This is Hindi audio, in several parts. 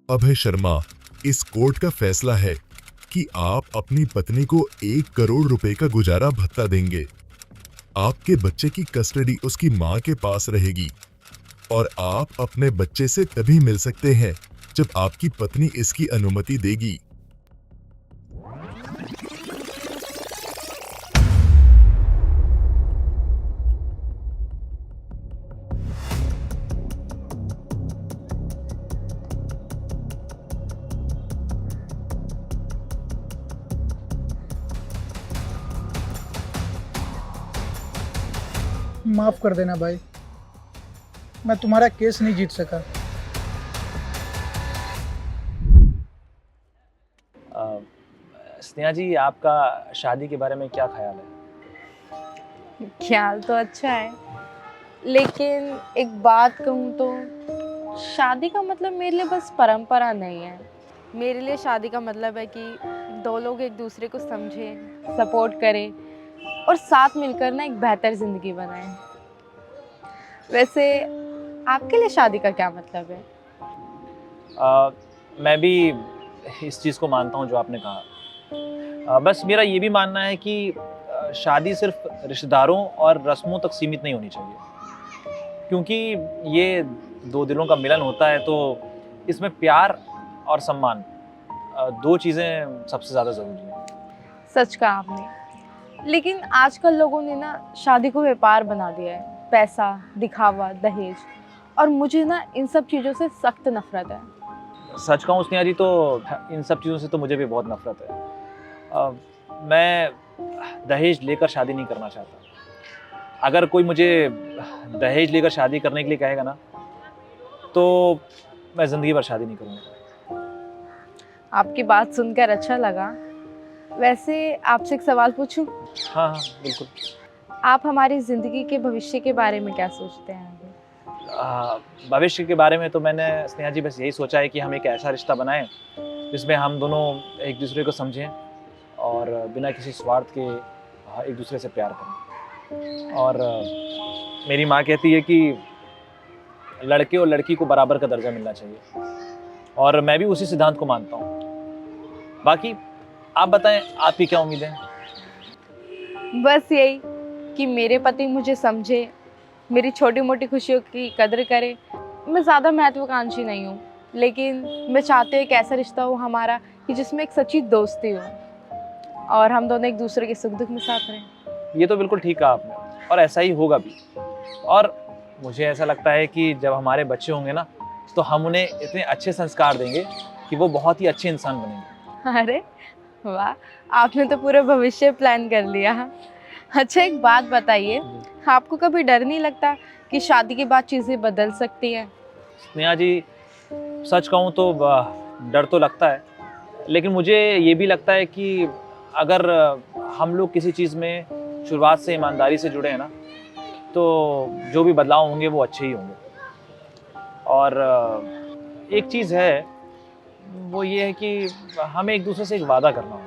अभय शर्मा, इस कोर्ट का फैसला है कि आप अपनी पत्नी को 1 करोड़ रुपए का गुजारा भत्ता देंगे। आपके बच्चे की कस्टडी उसकी मां के पास रहेगी और आप अपने बच्चे से तभी मिल सकते हैं जब आपकी पत्नी इसकी अनुमति देगी। माफ कर देना भाई, मैं तुम्हारा केस नहीं जीत सका। स्नेहा जी, आपका शादी के बारे में क्या ख्याल है? ख्याल तो अच्छा है, लेकिन एक बात कहूँ तो शादी का मतलब मेरे लिए बस परंपरा नहीं है। मेरे लिए शादी का मतलब है कि दो लोग एक दूसरे को समझें, सपोर्ट करें और साथ मिलकर ना एक बेहतर ज़िंदगी बनाएं। वैसे आपके लिए शादी का क्या मतलब है? मैं भी इस चीज़ को मानता हूँ जो आपने कहा। बस मेरा ये भी मानना है कि शादी सिर्फ रिश्तेदारों और रस्मों तक सीमित नहीं होनी चाहिए, क्योंकि ये दो दिलों का मिलन होता है, तो इसमें प्यार और सम्मान दो चीज़ें सबसे ज़्यादा ज़रूरी हैं। सच कहा आपने, लेकिन आजकल लोगों ने ना शादी को व्यापार बना दिया है। पैसा, दिखावा, दहेज, और मुझे ना इन सब चीज़ों से सख्त नफरत है। सच कहूँ स्नेहा जी, तो इन सब चीज़ों से तो मुझे भी बहुत नफरत है। मैं दहेज लेकर शादी नहीं करना चाहता। अगर कोई मुझे दहेज लेकर शादी करने के लिए कहेगा ना, तो मैं ज़िंदगी भर शादी नहीं करूँगा। आपकी बात सुनकर अच्छा लगा। वैसे आपसे एक सवाल पूछूं? हाँ हाँ, बिल्कुल। आप हमारी ज़िंदगी के भविष्य के बारे में क्या सोचते हैं? भविष्य के बारे में तो मैंने स्नेहा जी बस यही सोचा है कि हम एक ऐसा रिश्ता बनाएं जिसमें हम दोनों एक दूसरे को समझें और बिना किसी स्वार्थ के एक दूसरे से प्यार करें। और मेरी माँ कहती है कि लड़के और लड़की को बराबर का दर्जा मिलना चाहिए, और मैं भी उसी सिद्धांत को मानता हूँ। बाकी आप बताएं, आपकी क्या उम्मीद है? बस यही कि मेरे पति मुझे समझे, मेरी छोटी मोटी खुशियों की कदर करे। मैं ज़्यादा महत्वाकांक्षी नहीं हूँ, लेकिन मैं चाहती हूँ एक ऐसा रिश्ता हो हमारा कि जिसमें एक सच्ची दोस्ती हो और हम दोनों एक दूसरे के सुख दुख में साथ रहें। ये तो बिल्कुल ठीक कहा आपने, और ऐसा ही होगा भी। और मुझे ऐसा लगता है कि जब हमारे बच्चे होंगे ना, तो हम उन्हें इतने अच्छे संस्कार देंगे कि वो बहुत ही अच्छे इंसान बनेंगे। अरे वाह, आपने तो पूरा भविष्य प्लान कर लिया। अच्छा, एक बात बताइए, आपको कभी डर नहीं लगता कि शादी के बाद चीज़ें बदल सकती हैं? स्नेहा जी, सच कहूँ तो डर तो लगता है, लेकिन मुझे ये भी लगता है कि अगर हम लोग किसी चीज़ में शुरुआत से ईमानदारी से जुड़े हैं ना, तो जो भी बदलाव होंगे वो अच्छे ही होंगे। और एक चीज़ है, वो ये है कि हमें एक दूसरे से एक वादा करना होगा।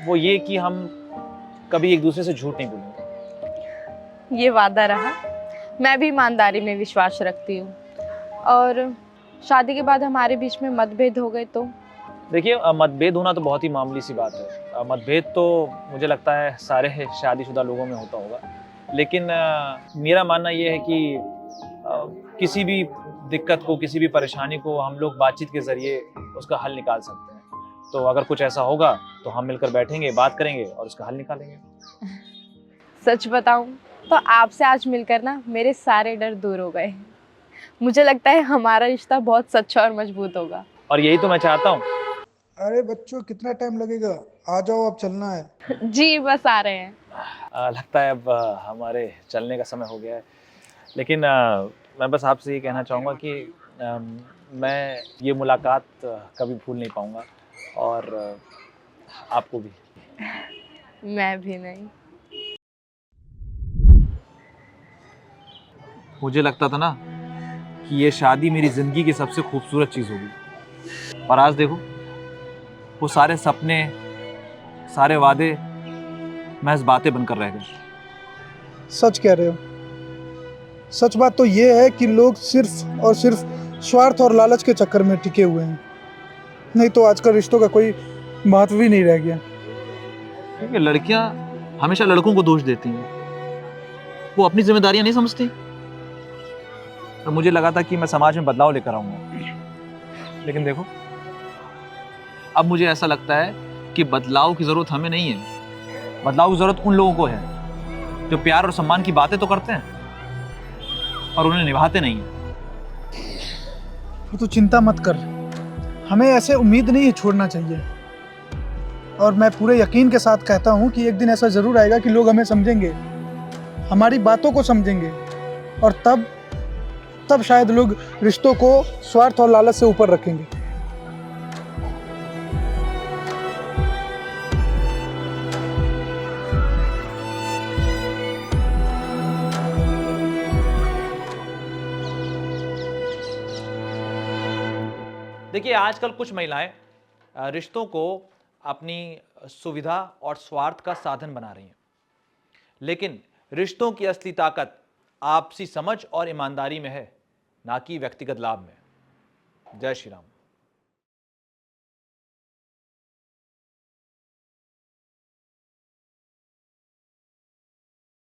वो ये कि हम कभी एक दूसरे से झूठ नहीं बोलेंगे। ये वादा रहा। मैं भी ईमानदारी में विश्वास रखती हूँ। और शादी के बाद हमारे बीच में मतभेद हो गए तो? देखिए, मतभेद होना तो बहुत ही मामूली सी बात है। मतभेद तो मुझे लगता है सारे शादीशुदा लोगों में होता होगा, लेकिन मेरा मानना ये है कि किसी भी दिक्कत को, किसी भी परेशानी को हम लोग बातचीत के ज़रिए उसका हल निकाल सकते हैं। तो अगर कुछ ऐसा होगा तो हम मिलकर बैठेंगे, बात करेंगे और उसका हल निकालेंगे। सच बताऊं तो आपसे आज मिलकर ना मेरे सारे डर दूर हो गए। मुझे लगता है हमारा रिश्ता बहुत सच्चा और मजबूत होगा। और यही तो मैं चाहता हूँ। अरे बच्चों, कितना टाइम लगेगा? आ जाओ, अब चलना है। जी, बस आ रहे हैं। लगता है अब हमारे चलने का समय हो गया है, लेकिन मैं बस आपसे ये कहना चाहूँगा कि मैं ये मुलाकात कभी भूल नहीं पाऊँगा, और आपको भी। मैं भी नहीं। मुझे लगता था ना कि ये शादी मेरी ज़िंदगी की सबसे खूबसूरत चीज़ होगी, और आज देखो, वो सारे सपने, सारे वादे महज बातें बनकर रह गए। सच कह रहे हो। सच बात तो ये है कि लोग सिर्फ और सिर्फ स्वार्थ और लालच के चक्कर में टिके हुए हैं। नहीं तो आजकल रिश्तों का कोई महत्व ही नहीं रह गया। क्योंकि लड़कियां हमेशा लड़कों को दोष देती हैं, वो अपनी जिम्मेदारियां नहीं समझती। तो मुझे लगा था कि मैं समाज में बदलाव लेकर आऊंगा, लेकिन देखो अब मुझे ऐसा लगता है कि बदलाव की जरूरत हमें नहीं है, बदलाव की जरूरत उन लोगों को है जो प्यार और सम्मान की बातें तो करते हैं और उन्हें निभाते नहीं हैं। तो चिंता मत कर, हमें ऐसे उम्मीद नहीं छोड़ना चाहिए। और मैं पूरे यकीन के साथ कहता हूँ कि एक दिन ऐसा जरूर आएगा कि लोग हमें समझेंगे, हमारी बातों को समझेंगे, और तब शायद लोग रिश्तों को स्वार्थ और लालच से ऊपर रखेंगे। देखिए आजकल कुछ महिलाएं रिश्तों को अपनी सुविधा और स्वार्थ का साधन बना रही हैं, लेकिन रिश्तों की असली ताकत आपसी समझ और ईमानदारी में है, ना कि व्यक्तिगत लाभ में। जय श्री राम।